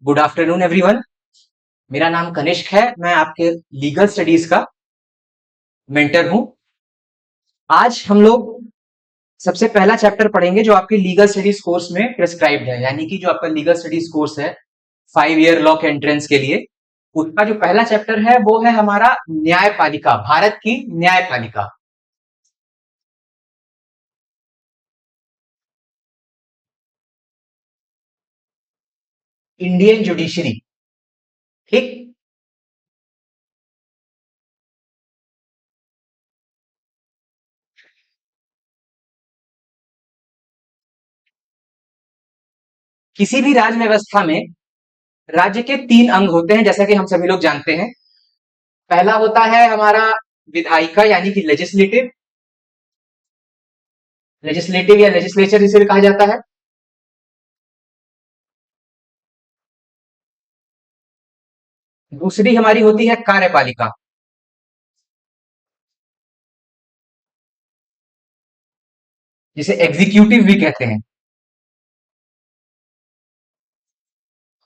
Good afternoon everyone. मेरा नाम कनिष्क है। मैं आपके लीगल स्टडीज का मेंटर हूं। आज हम लोग सबसे पहला चैप्टर पढ़ेंगे जो आपके लीगल स्टडीज कोर्स में प्रिस्क्राइब्ड है, यानी कि जो आपका लीगल स्टडीज कोर्स है 5 ईयर लॉ के एंट्रेंस के लिए, उसका जो पहला चैप्टर है वो है हमारा न्यायपालिका, भारत की न्यायपालिका। Indian judiciary. ठीक। किसी भी राज्य व्यवस्था में राज्य के 3 अंग होते हैं, जैसा कि हम सभी लोग जानते हैं। पहला होता है हमारा विधायिका यानी कि लेजिस्लेटिव, लेजिस्लेटिव या लेजिस्लेचर जिसे भी कहा जाता है। दूसरी हमारी होती है कार्यपालिका, जिसे एग्जीक्यूटिव भी कहते हैं।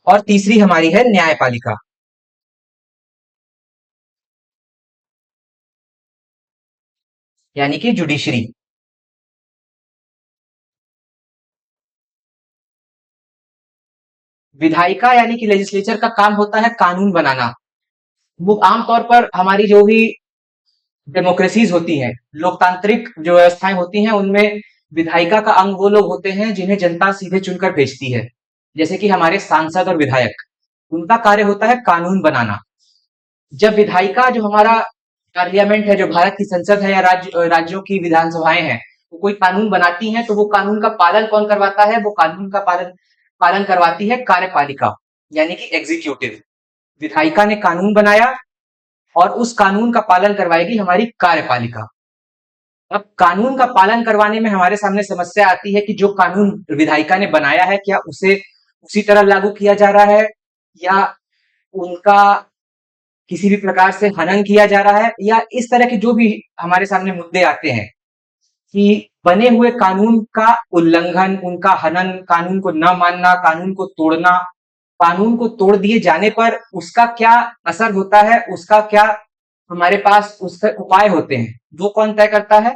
और तीसरी हमारी है न्यायपालिका, यानी कि जुडिशरी। विधायिका यानी कि लेजिस्लेचर का काम होता है कानून बनाना। वो आमतौर पर हमारी जो भी डेमोक्रेसीज होती हैं, लोकतांत्रिक जो व्यवस्थाएं होती हैं, उनमें विधायिका का अंग वो लोग होते हैं जिन्हें जनता सीधे चुनकर भेजती है, जैसे कि हमारे सांसद और विधायक। उनका कार्य होता है कानून बनाना। जब विधायिका जो हमारा पार्लियामेंट है, जो भारत की संसद है या राज्यों की विधानसभाएं हैं, वो कोई कानून बनाती हैं, तो वो कानून का पालन कौन करवाता है? वो कानून का पालन पालन करवाती है कार्यपालिका, यानी कि एग्जीक्यूटिव। विधायिका ने कानून बनाया और उस कानून का पालन करवाएगी हमारी कार्यपालिका। अब कानून का पालन करवाने में हमारे सामने समस्या आती है कि जो कानून विधायिका ने बनाया है, क्या उसे उसी तरह लागू किया जा रहा है, या उनका किसी भी प्रकार से हनन किया जा रहा है, या इस तरह के जो भी हमारे सामने मुद्दे आते हैं कि बने हुए कानून का उल्लंघन, उनका हनन, कानून को न मानना, कानून को तोड़ना, कानून को तोड़ दिए जाने पर उसका क्या असर होता है, उसका क्या हमारे पास उसके उपाय होते हैं, वो कौन तय करता है?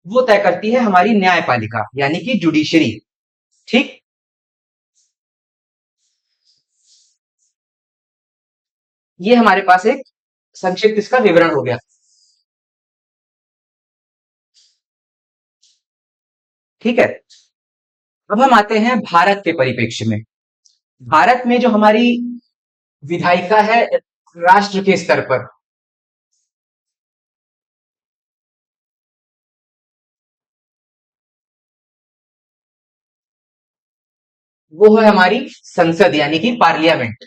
वो तय करती है हमारी न्यायपालिका, यानी कि जुडिशरी। ठीक। ये हमारे पास एक संक्षिप्त इसका विवरण हो गया। ठीक है। अब हम आते हैं भारत के परिप्रेक्ष्य में। भारत में जो हमारी विधायिका है राष्ट्र के स्तर पर, वो है हमारी संसद यानी कि पार्लियामेंट।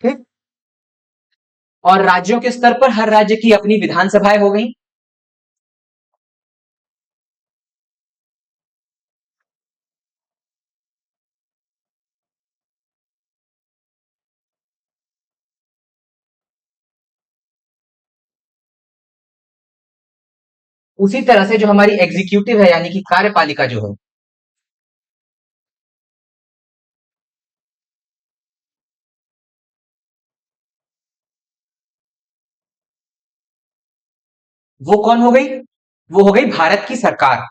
ठीक। और राज्यों के स्तर पर हर राज्य की अपनी विधानसभाएं हो गई। उसी तरह से जो हमारी एग्जीक्यूटिव है यानी कि कार्यपालिका जो है, वो कौन हो गई? वो हो गई भारत की सरकार,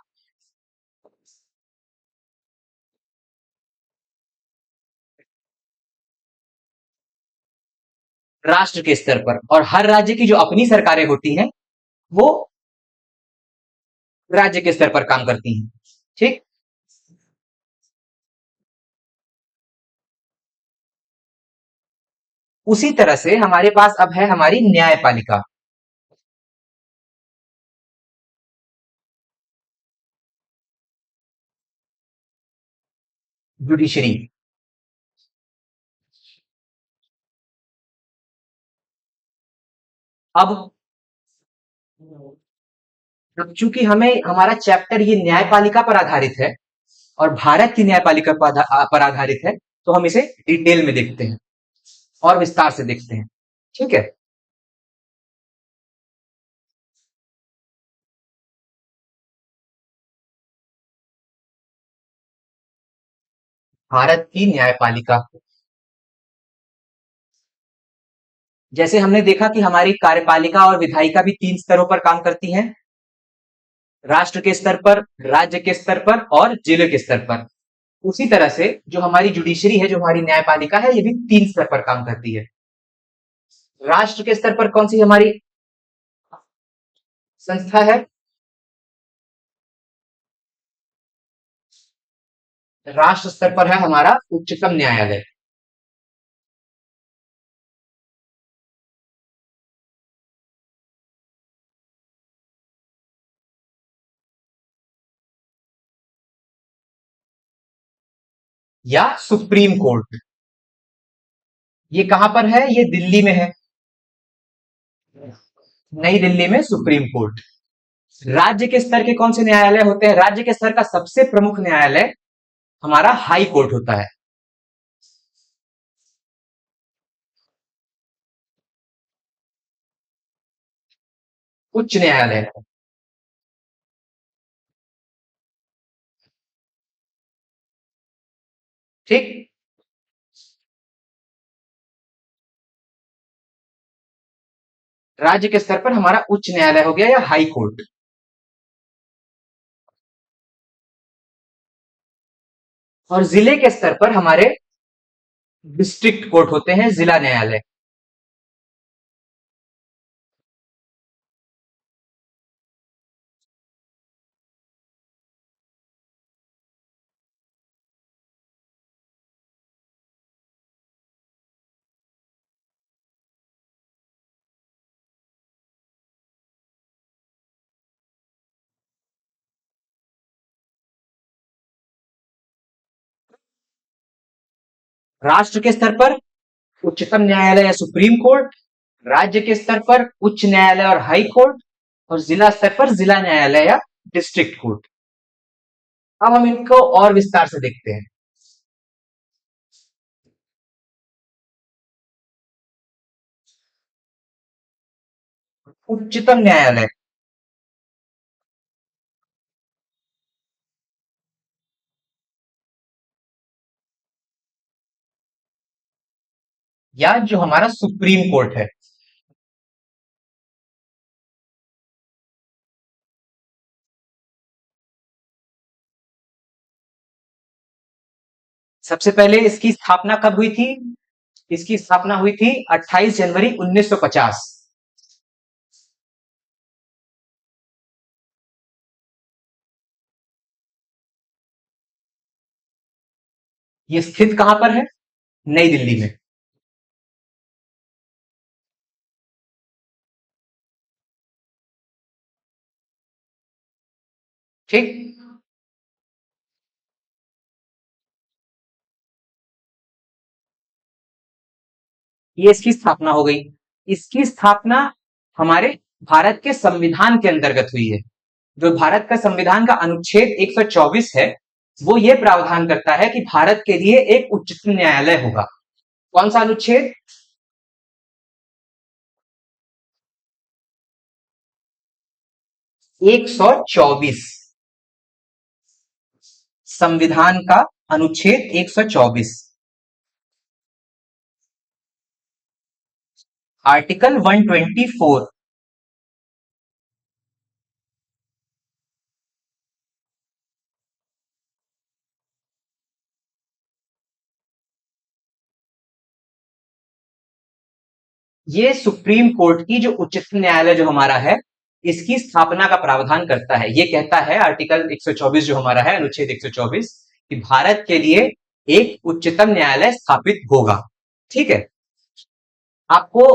राष्ट्र के स्तर पर। और हर राज्य की जो अपनी सरकारें होती हैं, वो राज्य के स्तर पर काम करती हैं। ठीक। उसी तरह से हमारे पास अब है हमारी न्यायपालिका, जुडिशरी। अब अब चूंकि हमें हमारा चैप्टर ये न्यायपालिका पर आधारित है और भारत की न्यायपालिका पर आधारित है, तो हम इसे डिटेल में देखते हैं और विस्तार से देखते हैं। ठीक है। भारत की न्यायपालिका, जैसे हमने देखा कि हमारी कार्यपालिका और विधायिका भी 3 स्तरों पर काम करती हैं, राष्ट्र के स्तर पर, राज्य के स्तर पर और जिले के स्तर पर। उसी तरह से जो हमारी जुडिशरी है, जो हमारी न्यायपालिका है, ये भी 3 स्तर पर काम करती है। राष्ट्र के स्तर पर कौन सी हमारी संस्था है? राष्ट्र स्तर पर है हमारा उच्चतम न्यायालय। या सुप्रीम कोर्ट। ये कहां पर है? ये दिल्ली में है, नई दिल्ली में सुप्रीम कोर्ट। राज्य के स्तर के कौन से न्यायालय होते हैं? राज्य के स्तर का सबसे प्रमुख न्यायालय हमारा हाई कोर्ट होता है। उच्च न्यायालय। ठीक। राज्य के स्तर पर हमारा उच्च न्यायालय हो गया या हाई कोर्ट। और जिले के स्तर पर हमारे डिस्ट्रिक्ट कोर्ट होते हैं, जिला न्यायालय। राष्ट्र के स्तर पर उच्चतम न्यायालय या सुप्रीम कोर्ट, राज्य के स्तर पर उच्च न्यायालय और हाई कोर्ट, और जिला स्तर पर जिला न्यायालय या डिस्ट्रिक्ट कोर्ट। अब हम इनको और विस्तार से देखते हैं। उच्चतम न्यायालय या जो हमारा सुप्रीम कोर्ट है। सबसे पहले इसकी स्थापना कब हुई थी? इसकी स्थापना हुई थी 28 जनवरी 1950। ये स्थित कहां पर है? नई दिल्ली में। ठीक। ये इसकी स्थापना हो गई। इसकी स्थापना हमारे भारत के संविधान के अंतर्गत हुई है। जो भारत का संविधान का अनुच्छेद 124 है, वो ये प्रावधान करता है कि भारत के लिए एक उच्चतम न्यायालय होगा। कौन सा अनुच्छेद? 124। संविधान का अनुच्छेद 124, आर्टिकल 124। ये सुप्रीम कोर्ट की जो उच्चतम न्यायालय जो हमारा है, इसकी स्थापना का प्रावधान करता है। ये कहता है आर्टिकल 124 जो हमारा है, अनुच्छेद 124, कि भारत के लिए एक उच्चतम न्यायालय स्थापित होगा। ठीक है। आपको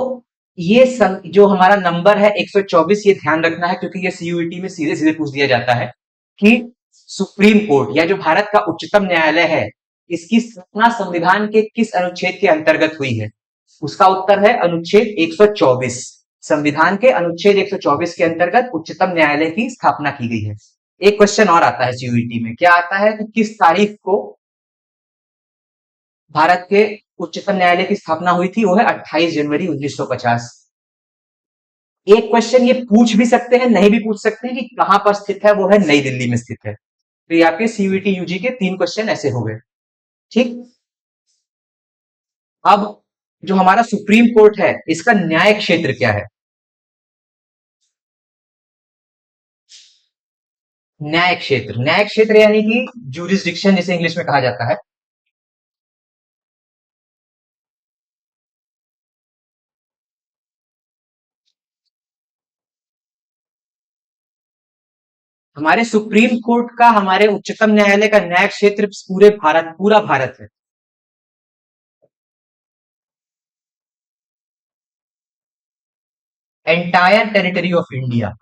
ये जो हमारा नंबर है 124, ये ध्यान रखना है, क्योंकि ये सीयूईटी में सीधे सीधे पूछ दिया जाता है कि सुप्रीम कोर्ट या जो भारत का उच्चतम न्यायालय है, इसकी स्थापना संविधान के किस अनुच्छेद के अंतर्गत हुई है? उसका उत्तर है अनुच्छेद 124। संविधान के अनुच्छेद 124 के अंतर्गत उच्चतम न्यायालय की स्थापना की गई है। एक क्वेश्चन और आता है सीयूईटी में, क्या आता है कि किस तारीख को भारत के उच्चतम न्यायालय की स्थापना हुई थी? वो है 28 जनवरी 1950। एक क्वेश्चन ये पूछ भी सकते हैं, नहीं भी पूछ सकते हैं कि कहां पर स्थित है। वो है नई दिल्ली में स्थित है। तो ये आपके सीयूईटी यूजी के 3 क्वेश्चन ऐसे हो गए। ठीक। अब जो हमारा सुप्रीम कोर्ट है, इसका न्याय क्षेत्र क्या है? न्याय क्षेत्र यानी कि जूरिसडिक्शन जिसे इंग्लिश में कहा जाता है। हमारे सुप्रीम कोर्ट का, हमारे उच्चतम न्यायालय का न्याय क्षेत्र पूरा भारत है। एंटायर टेरिटरी ऑफ इंडिया,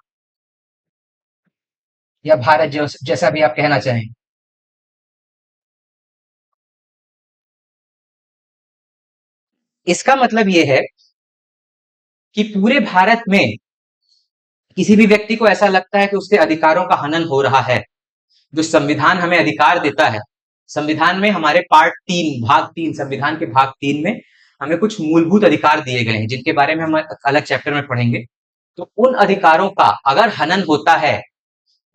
या भारत, जो जैसा भी आप कहना चाहें। इसका मतलब यह है कि पूरे भारत में किसी भी व्यक्ति को ऐसा लगता है कि उसके अधिकारों का हनन हो रहा है, जो संविधान हमें अधिकार देता है। संविधान में हमारे भाग 3 संविधान के भाग 3 में हमें कुछ मूलभूत अधिकार दिए गए हैं, जिनके बारे में हम अलग चैप्टर में पढ़ेंगे। तो उन अधिकारों का अगर हनन होता है,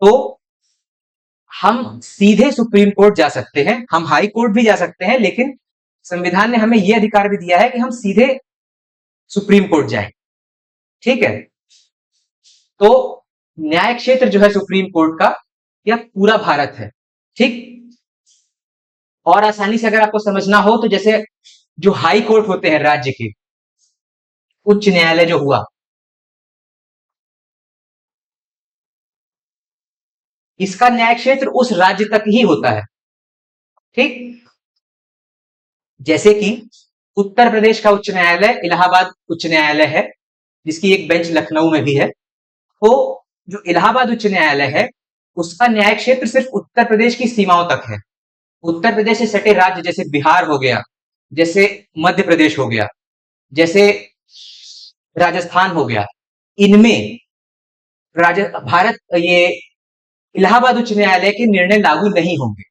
तो हम सीधे सुप्रीम कोर्ट जा सकते हैं, हम हाई कोर्ट भी जा सकते हैं, लेकिन संविधान ने हमें यह अधिकार भी दिया है कि हम सीधे सुप्रीम कोर्ट जाएं। ठीक है। तो न्याय क्षेत्र जो है सुप्रीम कोर्ट का, यह पूरा भारत है। ठीक। और आसानी से अगर आपको समझना हो, तो जैसे जो हाई कोर्ट होते हैं राज्य के, उच्च न्यायालय जो हुआ, इसका न्याय क्षेत्र उस राज्य तक ही होता है। ठीक। जैसे कि उत्तर प्रदेश का उच्च न्यायालय इलाहाबाद उच्च न्यायालय है, जिसकी एक बेंच लखनऊ में भी है। तो जो इलाहाबाद उच्च न्यायालय है, उसका न्याय क्षेत्र सिर्फ उत्तर प्रदेश की सीमाओं तक है। उत्तर प्रदेश से सटे राज्य जैसे बिहार हो गया, जैसे मध्य प्रदेश हो गया, जैसे राजस्थान हो गया, इनमें भारत ये इलाहाबाद उच्च न्यायालय के निर्णय लागू नहीं होंगे।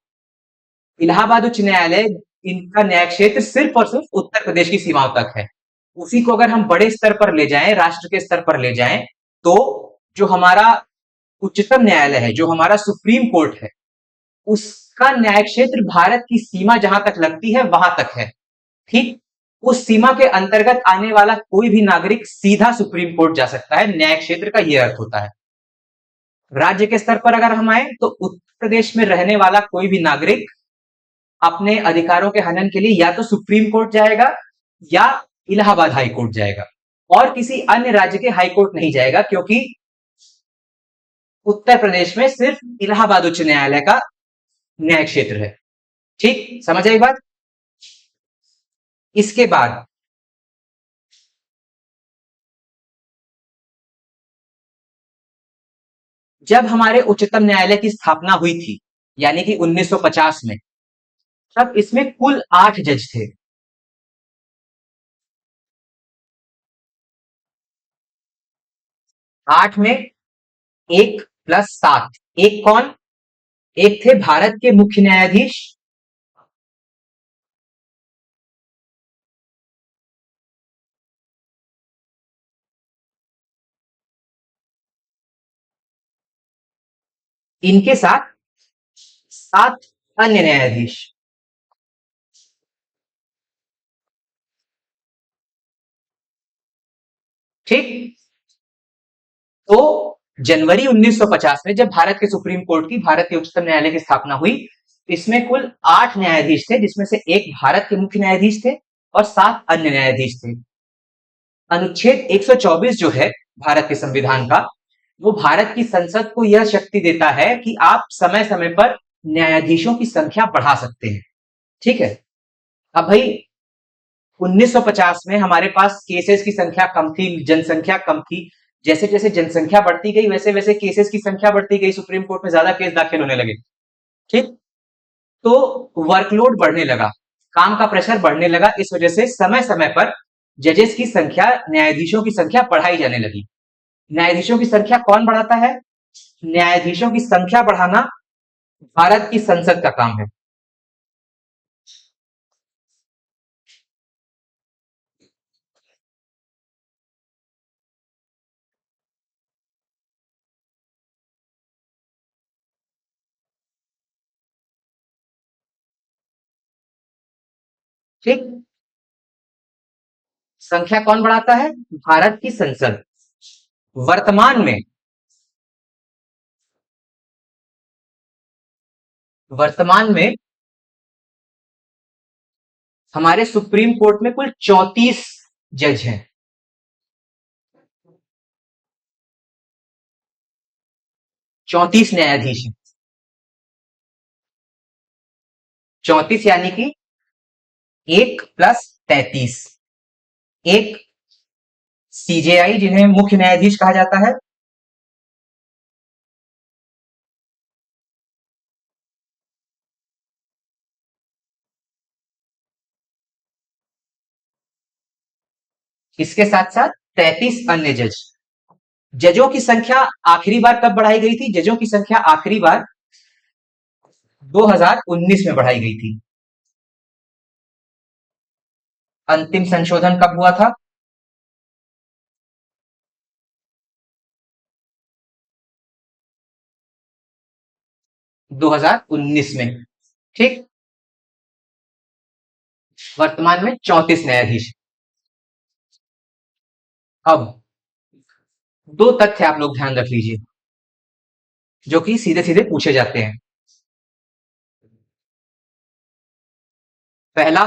इलाहाबाद उच्च न्यायालय, इनका न्याय क्षेत्र सिर्फ और सिर्फ उत्तर प्रदेश की सीमाओं तक है। उसी को अगर हम बड़े स्तर पर ले जाएं, राष्ट्र के स्तर पर ले जाएं, तो जो हमारा उच्चतम न्यायालय है, जो हमारा सुप्रीम कोर्ट है, उसका न्याय क्षेत्र भारत की सीमा जहां तक लगती है वहां तक है। ठीक। उस सीमा के अंतर्गत आने वाला कोई भी नागरिक सीधा सुप्रीम कोर्ट जा सकता है, न्याय क्षेत्र का यह अर्थ होता है। राज्य के स्तर पर अगर हम आए, तो उत्तर प्रदेश में रहने वाला कोई भी नागरिक अपने अधिकारों के हनन के लिए या तो सुप्रीम कोर्ट जाएगा, या इलाहाबाद हाई कोर्ट जाएगा, और किसी अन्य राज्य के हाई कोर्ट नहीं जाएगा, क्योंकि उत्तर प्रदेश में सिर्फ इलाहाबाद उच्च न्यायालय का न्याय क्षेत्र है। ठीक, समझ आई बात? इसके बाद जब हमारे उच्चतम न्यायालय की स्थापना हुई थी, यानी कि 1950 में, तब इसमें कुल 8 जज थे। 8 में 1 + 7, एक कौन? एक थे भारत के मुख्य न्यायाधीश। इनके साथ 7 अन्य न्यायाधीश। ठीक। तो जनवरी 1950 में जब भारत के सुप्रीम कोर्ट की, भारत के उच्चतम न्यायालय की स्थापना हुई, इसमें कुल 8 न्यायाधीश थे, जिसमें से एक भारत के मुख्य न्यायाधीश थे और 7 अन्य न्यायाधीश थे। अनुच्छेद 124 जो है भारत के संविधान का, वो भारत की संसद को यह शक्ति देता है कि आप समय समय पर न्यायाधीशों की संख्या बढ़ा सकते हैं। ठीक है। अब भाई 1950 में हमारे पास केसेस की संख्या कम थी, जनसंख्या कम थी। जैसे जैसे जनसंख्या बढ़ती गई, वैसे वैसे केसेस की संख्या बढ़ती गई, सुप्रीम कोर्ट में ज्यादा केस दाखिल होने लगे। ठीक। तो वर्कलोड बढ़ने लगा, काम का प्रेशर बढ़ने लगा, इस वजह से समय समय पर जजेस की संख्या, न्यायाधीशों की संख्या बढ़ाई जाने लगी। न्यायाधीशों की संख्या कौन बढ़ाता है? न्यायाधीशों की संख्या बढ़ाना भारत की संसद का काम है। ठीक। संख्या कौन बढ़ाता है? भारत की संसद। वर्तमान में वर्तमान में हमारे सुप्रीम कोर्ट में कुल 34 जज हैं। 34 न्यायाधीश हैं। 34 यानी कि 1 + 33। एक सीजेआई जिन्हें मुख्य न्यायाधीश कहा जाता है। इसके साथ साथ 33 अन्य जज। जजों की संख्या आखिरी बार कब बढ़ाई गई थी? जजों की संख्या आखिरी बार 2019 में बढ़ाई गई थी। अंतिम संशोधन कब हुआ था? 2019 में। ठीक। वर्तमान में 34 न्यायाधीश। अब दो तथ्य आप लोग ध्यान रख लीजिए जो कि सीधे सीधे पूछे जाते हैं। पहला,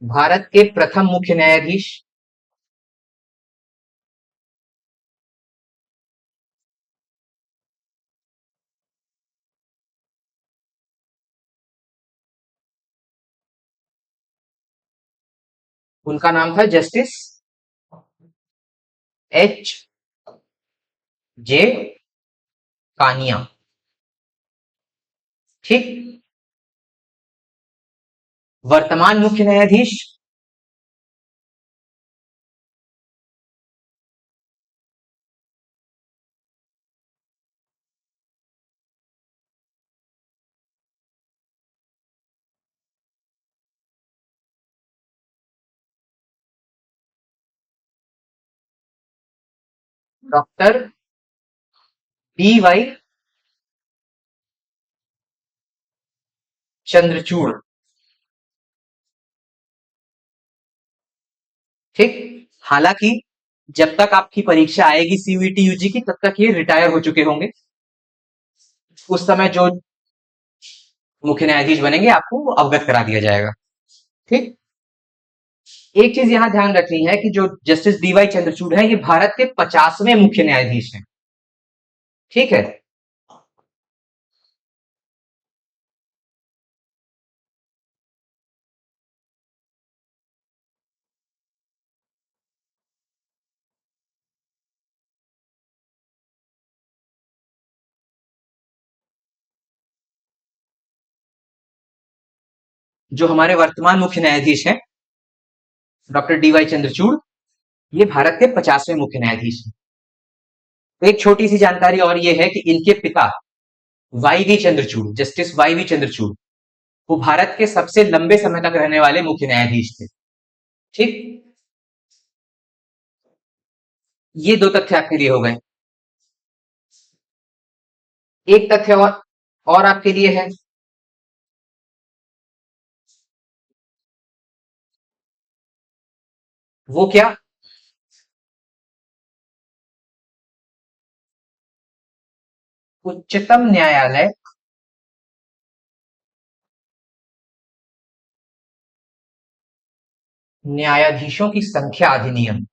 भारत के प्रथम मुख्य न्यायाधीश उनका नाम था जस्टिस H. J. कानिया। ठीक। वर्तमान मुख्य न्यायाधीश डॉक्टर D. Y. चंद्रचूड़। ठीक। हालांकि जब तक आपकी परीक्षा आएगी सीयूईटी यूजी की तब तक ये रिटायर हो चुके होंगे। उस समय जो मुख्य न्यायाधीश बनेंगे आपको अवगत करा दिया जाएगा। ठीक। एक चीज यहां ध्यान रखनी है कि जो जस्टिस D. Y. चंद्रचूड़ है ये भारत के 50वें मुख्य न्यायाधीश हैं। ठीक है। जो हमारे वर्तमान मुख्य न्यायाधीश हैं डॉक्टर D. Y. चंद्रचूड़ ये भारत के 50वें मुख्य न्यायाधीश हैं। तो एक छोटी सी जानकारी और ये है कि इनके पिता Y. V. Chandrachud, justice Y. V. Chandrachud, वो भारत के सबसे लंबे समय तक रहने वाले मुख्य न्यायाधीश थे। ठीक। ये दो तथ्य आपके लिए हो गए। एक तथ्य और आपके लिए है। वो क्या? उच्चतम न्यायालय न्यायाधीशों की संख्या अधिनियम।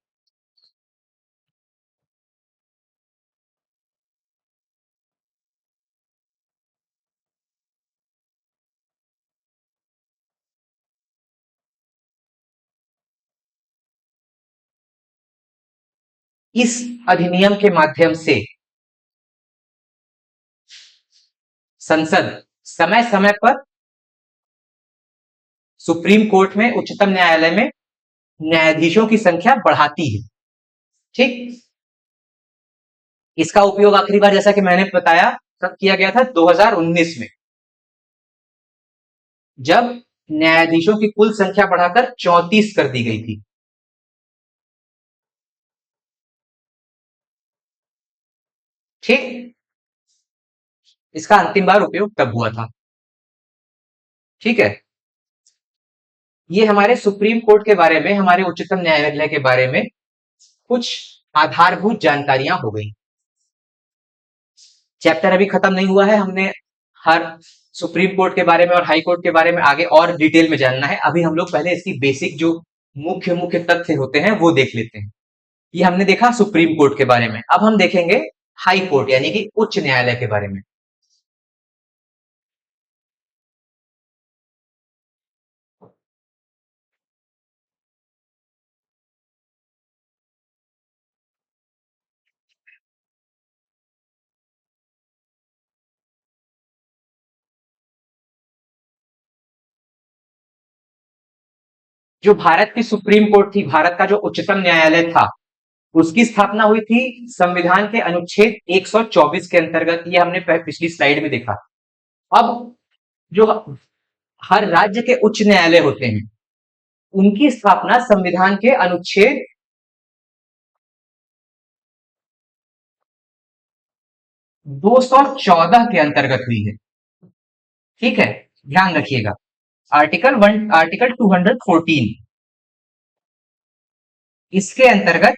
इस अधिनियम के माध्यम से संसद समय समय पर सुप्रीम कोर्ट में, उच्चतम न्यायालय में न्यायाधीशों की संख्या बढ़ाती है। ठीक। इसका उपयोग आखिरी बार जैसा कि मैंने बताया कब किया गया था? 2019 में, जब न्यायाधीशों की कुल संख्या बढ़ाकर 34 कर दी गई थी। ठीक। इसका अंतिम बार उपयोग तब हुआ था। ठीक है। ये हमारे सुप्रीम कोर्ट के बारे में, हमारे उच्चतम न्यायालय के बारे में कुछ आधारभूत जानकारियां हो गई। चैप्टर अभी खत्म नहीं हुआ है, हमने हर सुप्रीम कोर्ट के बारे में और हाई कोर्ट के बारे में आगे और डिटेल में जानना है। अभी हम लोग पहले इसकी बेसिक जो मुख्य मुख्य तथ्य होते हैं वो देख लेते हैं। ये हमने देखा सुप्रीम कोर्ट के बारे में। अब हम देखेंगे हाई कोर्ट यानी कि उच्च न्यायालय के बारे में। जो भारत की सुप्रीम कोर्ट थी, भारत का जो उच्चतम न्यायालय था, उसकी स्थापना हुई थी संविधान के अनुच्छेद 124 के अंतर्गत। ये हमने पिछली स्लाइड में देखा। अब जो हर राज्य के उच्च न्यायालय होते हैं, उनकी स्थापना संविधान के अनुच्छेद 214 के अंतर्गत हुई है। ठीक है, ध्यान रखिएगा। आर्टिकल 214, इसके अंतर्गत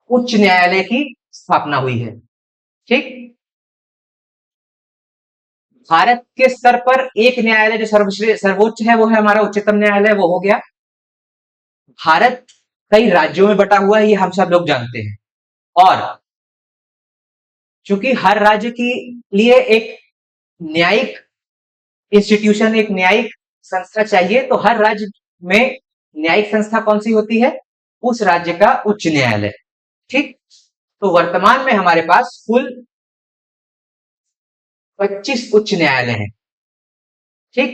उच्च न्यायालय की स्थापना हुई है। ठीक। भारत के स्तर पर एक न्यायालय जो सर्वोच्च है वो है हमारा उच्चतम न्यायालय, वो हो गया। भारत कई राज्यों में बटा हुआ है, ये हम सब लोग जानते हैं। और चूंकि हर राज्य के लिए एक न्यायिक इंस्टीट्यूशन, एक न्यायिक संस्था चाहिए, तो हर राज्य में न्यायिक संस्था कौन सी होती है? उस राज्य का उच्च न्यायालय। ठीक। तो वर्तमान में हमारे पास कुल 25 उच्च न्यायालय हैं। ठीक।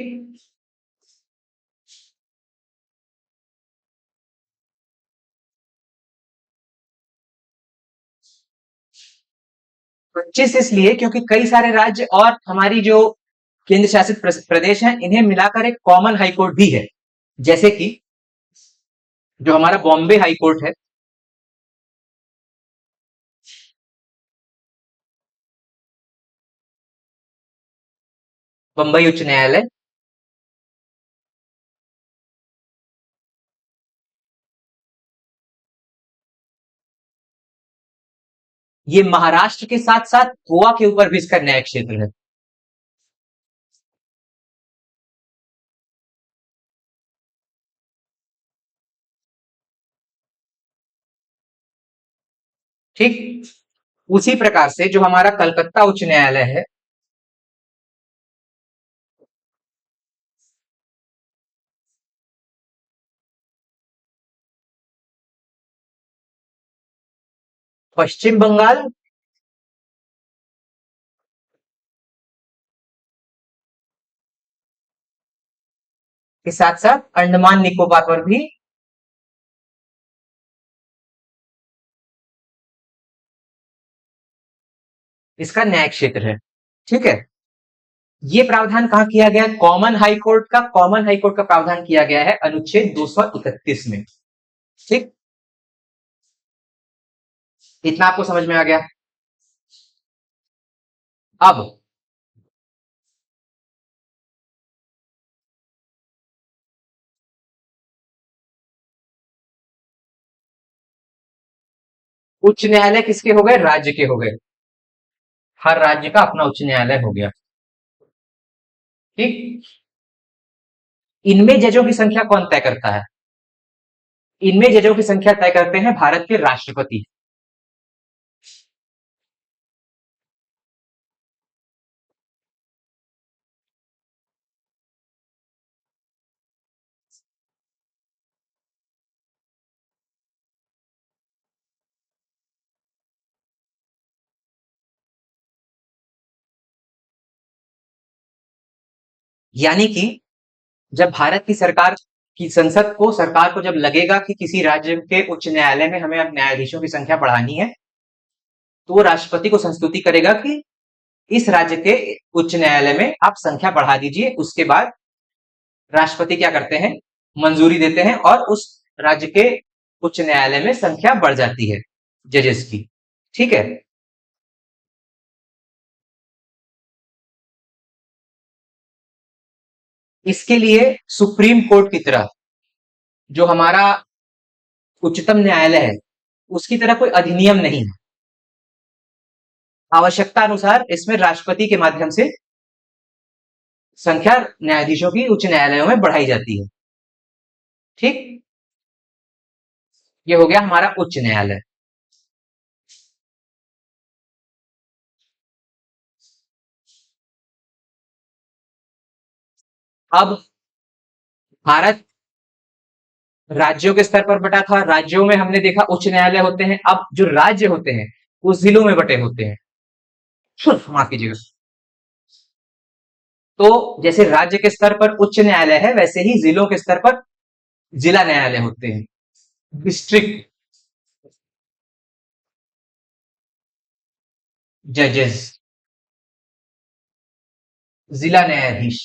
25 इसलिए क्योंकि कई सारे राज्य और हमारी जो केंद्र शासित प्रदेश हैं, इन्हें मिलाकर एक कॉमन हाई कोर्ट भी है। जैसे कि जो हमारा बॉम्बे हाई कोर्ट है, बंबई उच्च न्यायालय, ये महाराष्ट्र के साथ साथ गोवा के ऊपर भी इसका न्याय क्षेत्र है। ठीक। उसी प्रकार से जो हमारा कलकत्ता उच्च न्यायालय है, पश्चिम बंगाल के साथ साथ अंडमान निकोबार पर भी इसका न्याय क्षेत्र है। ठीक है। ये प्रावधान कहां किया गया है? कॉमन हाई कोर्ट का प्रावधान किया गया है अनुच्छेद 231 में। ठीक। इतना आपको समझ में आ गया। अब उच्च न्यायालय किसके हो गए? राज्य के हो गए। हर राज्य का अपना उच्च न्यायालय हो गया। ठीक। इनमें जजों की संख्या कौन तय करता है? इनमें जजों की संख्या तय करते हैं भारत के राष्ट्रपति। यानी कि जब भारत की सरकार की संसद को, सरकार को जब लगेगा कि किसी राज्य के उच्च न्यायालय में हमें अब न्यायाधीशों की संख्या बढ़ानी है, तो वो राष्ट्रपति को संस्तुति करेगा कि इस राज्य के उच्च न्यायालय में आप संख्या बढ़ा दीजिए। उसके बाद राष्ट्रपति क्या करते हैं? मंजूरी देते हैं और उस राज्य के उच्च न्यायालय में संख्या बढ़ जाती है जजेस की। ठीक है। इसके लिए सुप्रीम कोर्ट की तरह जो हमारा उच्चतम न्यायालय है उसकी तरह कोई अधिनियम नहीं है। आवश्यकता अनुसार इसमें राष्ट्रपति के माध्यम से संख्या न्यायाधीशों की उच्च न्यायालयों में बढ़ाई जाती है। ठीक, ये हो गया हमारा उच्च न्यायालय। अब भारत राज्यों के स्तर पर बटा था, राज्यों में हमने देखा उच्च न्यायालय होते हैं। अब जो राज्य होते हैं वो जिलों में बटे होते हैं। माफ कीजिएगा। तो जैसे राज्य के स्तर पर उच्च न्यायालय है वैसे ही जिलों के स्तर पर जिला न्यायालय होते हैं, डिस्ट्रिक्ट जजेस, जिला न्यायाधीश।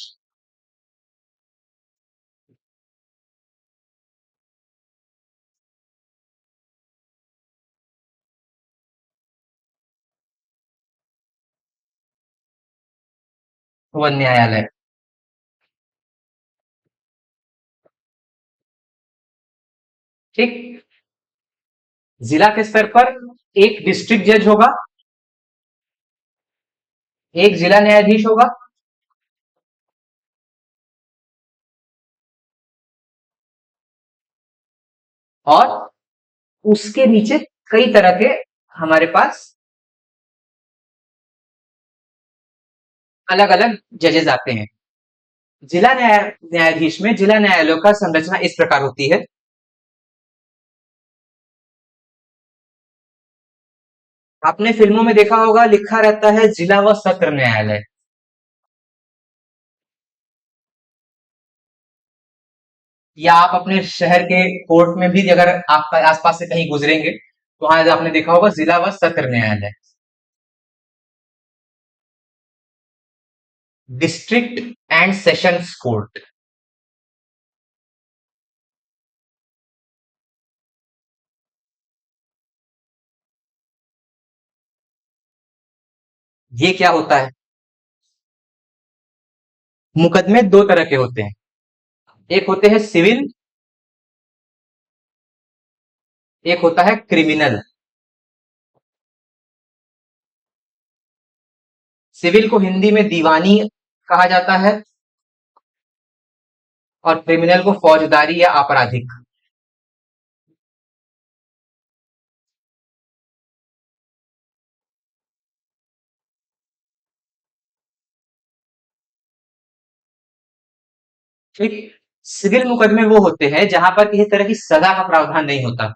वन न्यायालय। ठीक, जिला के स्तर पर एक डिस्ट्रिक्ट जज होगा, एक जिला न्यायाधीश होगा, और उसके नीचे कई तरह के हमारे पास अलग अलग जजेस आते हैं। न्यायाधीश में जिला न्यायालयों का संरचना इस प्रकार होती है। आपने फिल्मों में देखा होगा लिखा रहता है जिला व सत्र न्यायालय। या आप अपने शहर के कोर्ट में भी अगर आप आसपास से कहीं गुजरेंगे तो वहां आपने देखा होगा जिला व सत्र न्यायालय, डिस्ट्रिक्ट एंड सेशंस कोर्ट। ये क्या होता है? मुकदमे दो तरह के होते हैं, एक होते हैं सिविल, एक होता है क्रिमिनल। सिविल को हिंदी में दीवानी कहा जाता है और क्रिमिनल को फौजदारी या आपराधिक। ठीक, सिविल मुकदमे वो होते हैं जहां पर किसी तरह की सजा का प्रावधान नहीं होता।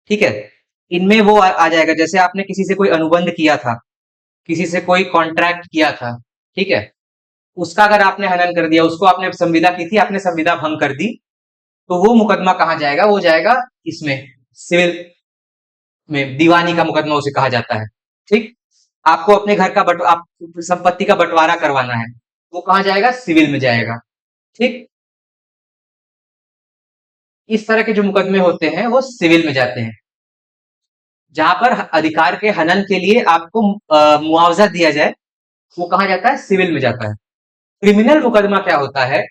ठीक है, इनमें वो आ जाएगा जैसे आपने किसी से कोई अनुबंध किया था, किसी से कोई कॉन्ट्रैक्ट किया था, ठीक है, उसका अगर आपने हनन कर दिया, उसको आपने संविदा की थी, आपने संविदा भंग कर दी, तो वो मुकदमा कहाँ जाएगा? वो जाएगा इसमें सिविल में, दीवानी का मुकदमा उसे कहा जाता है। ठीक, आपको अपने घर का आप संपत्ति का बंटवारा करवाना है, वो कहाँ जाएगा? सिविल में जाएगा। ठीक, इस तरह के जो मुकदमे होते हैं वो सिविल में जाते हैं, जहां पर अधिकार के हनन के लिए आपको मुआवजा दिया जाए, वो कहा जाता है? सिविल में जाता है। क्रिमिनल मुकदमा क्या होता है?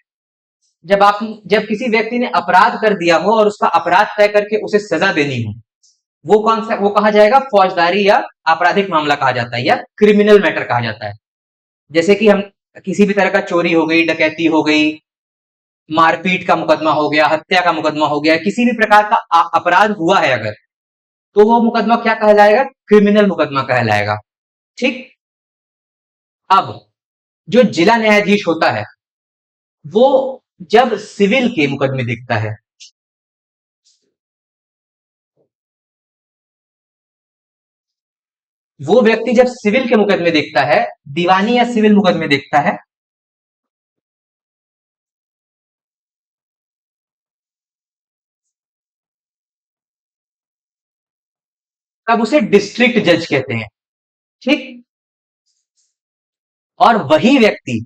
जब किसी व्यक्ति ने अपराध कर दिया हो और उसका अपराध तय करके उसे सजा देनी हो, वो कहा जाएगा? फौजदारी या आपराधिक मामला कहा जाता है, या क्रिमिनल मैटर कहा जाता है। जैसे कि हम किसी भी तरह का चोरी हो गई, डकैती हो गई, मारपीट का मुकदमा हो गया, हत्या का मुकदमा हो गया, किसी भी प्रकार का अपराध हुआ है अगर, तो वो मुकदमा क्या कहलाएगा? क्रिमिनल मुकदमा कहलाएगा। ठीक, अब जो जिला न्यायाधीश होता है वो जब सिविल के मुकदमे देखता है, वो व्यक्ति जब सिविल के मुकदमे देखता है, दीवानी या सिविल मुकदमे देखता है, तब उसे डिस्ट्रिक्ट जज कहते हैं। ठीक, और वही व्यक्ति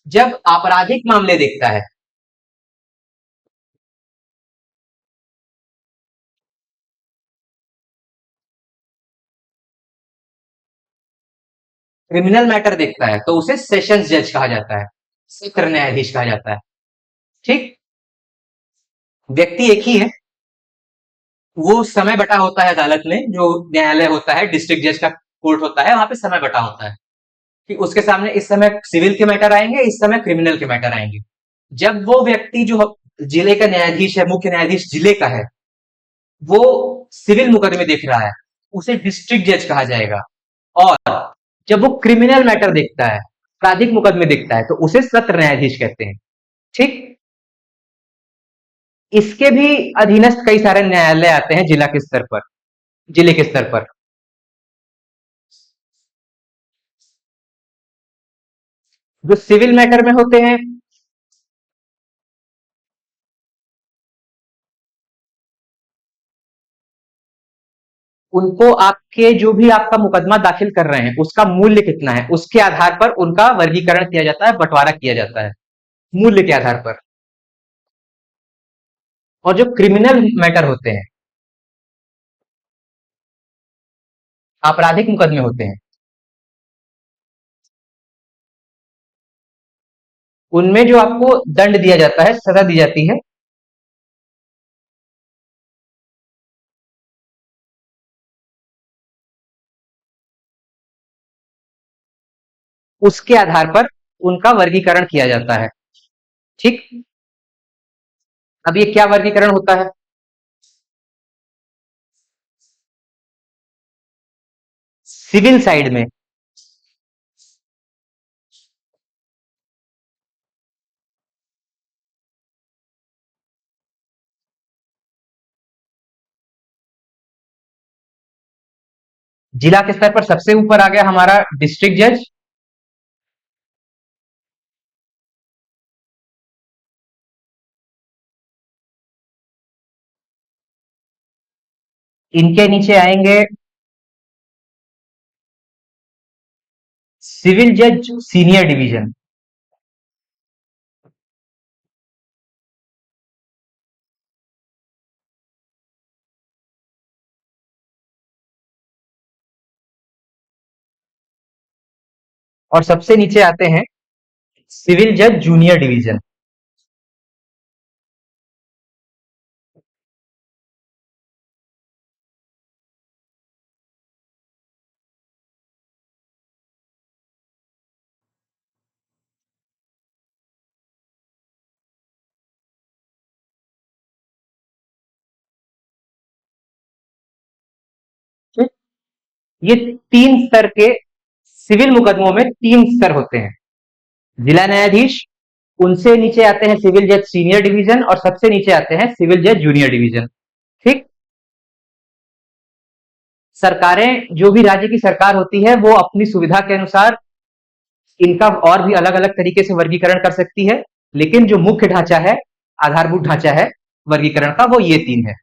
जब आपराधिक मामले देखता है, क्रिमिनल मैटर देखता है, तो उसे सेशंस जज कहा जाता है। सत्र न्यायाधीश कहा जाता है। ठीक। व्यक्ति एक ही है। वो समय बटा होता है अदालत में, जो न्यायालय होता है, डिस्ट्रिक्ट जज का कोर्ट होता है, वहां पे समय बटा होता है कि उसके सामने इस समय सिविल के मैटर आएंगे, इस समय क्रिमिनल के मैटर आएंगे। जब वो व्यक्ति जो जिले का न्यायाधीश है, मुख्य न्यायाधीश जिले का है, वो सिविल मुकदमे देख रहा है, उसे डिस्ट्रिक्ट जज कहा जाएगा। और जब वो क्रिमिनल मैटर देखता है, आपराधिक मुकदमे देखता है, तो उसे सत्र न्यायाधीश कहते हैं। ठीक। इसके भी अधीनस्थ कई सारे न्यायालय आते हैं जिला के स्तर पर, जिले के स्तर पर। जो सिविल मैटर में होते हैं, उनको आपके जो भी आपका मुकदमा दाखिल कर रहे हैं, उसका मूल्य कितना है, उसके आधार पर उनका वर्गीकरण किया जाता है, बंटवारा किया जाता है मूल्य के आधार पर। और जो क्रिमिनल मैटर होते हैं, आपराधिक मुकदमे होते हैं, उनमें जो आपको दंड दिया जाता है, सजा दी जाती है, उसके आधार पर उनका वर्गीकरण किया जाता है। ठीक। अब ये क्या वर्गीकरण होता है? सिविल साइड में जिला के स्तर पर सबसे ऊपर आ गया हमारा डिस्ट्रिक्ट जज। इनके नीचे आएंगे सिविल जज सीनियर डिवीजन। और सबसे नीचे आते हैं सिविल जज जूनियर डिवीजन। ये तीन स्तर के सिविल मुकदमों में तीन स्तर होते हैं। जिला न्यायाधीश, उनसे नीचे आते हैं सिविल जज सीनियर डिवीजन, और सबसे नीचे आते हैं सिविल जज जूनियर डिवीजन। ठीक। सरकारें, जो भी राज्य की सरकार होती है, वो अपनी सुविधा के अनुसार इनका और भी अलग अलग तरीके से वर्गीकरण कर सकती है, लेकिन जो मुख्य ढांचा है, आधारभूत ढांचा है वर्गीकरण का, वो ये तीन है।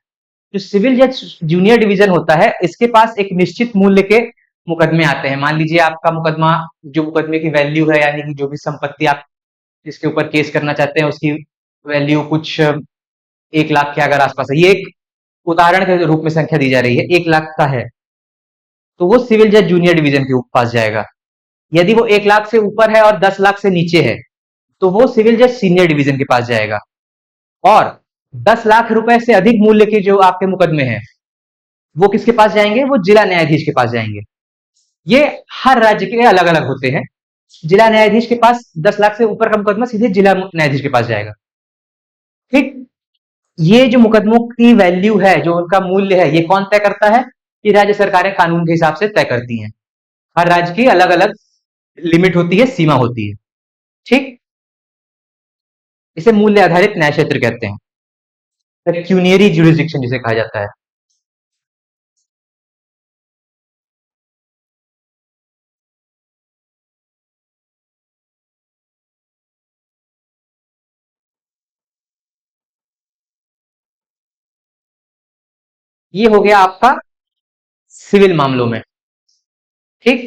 जो सिविल जज जूनियर डिवीजन होता है, इसके पास एक निश्चित मूल्य के मुकदमे आते हैं। मान लीजिए आपका मुकदमा, जो मुकदमे की वैल्यू है, यानी कि जो भी संपत्ति आप जिसके ऊपर केस करना चाहते हैं, उसकी वैल्यू कुछ 1 लाख के अगर आसपास है, ये एक उदाहरण के रूप में संख्या दी जा रही है, 1 लाख का है, तो वो सिविल जज जूनियर डिवीजन के पास जाएगा। यदि वो 1 लाख से ऊपर है और 10 लाख से नीचे है, तो वो सिविल जज सीनियर डिवीजन के पास जाएगा। और 10 लाख रुपए से अधिक मूल्य के जो आपके मुकदमे हैं, वो किसके पास जाएंगे? वो जिला न्यायाधीश के पास जाएंगे। ये हर राज्य के अलग अलग होते हैं। जिला न्यायाधीश के पास 10 लाख से ऊपर का मुकदमा सीधे जिला न्यायाधीश के पास जाएगा। ठीक। ये जो मुकदमों की वैल्यू है, जो उनका मूल्य है, ये कौन तय करता है? कि राज्य सरकारें कानून के हिसाब से तय करती हैं। हर राज्य की अलग अलग लिमिट होती है, सीमा होती है। ठीक। इसे मूल्य आधारित न्याय क्षेत्र कहते हैं, पेक्यूनियरी ज्यूरिसडिक्शन जिसे कहा जाता है। ये हो गया आपका सिविल मामलों में। ठीक।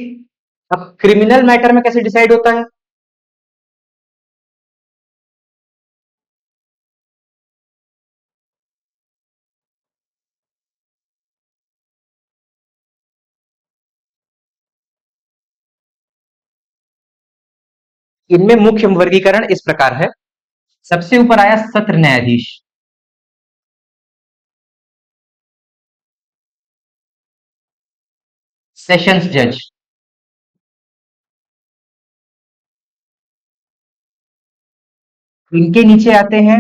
अब क्रिमिनल मैटर में कैसे डिसाइड होता है? इनमें मुख्य वर्गीकरण इस प्रकार है। सबसे ऊपर आया सत्र न्यायाधीश, सेशंस जज, इनके नीचे आते हैं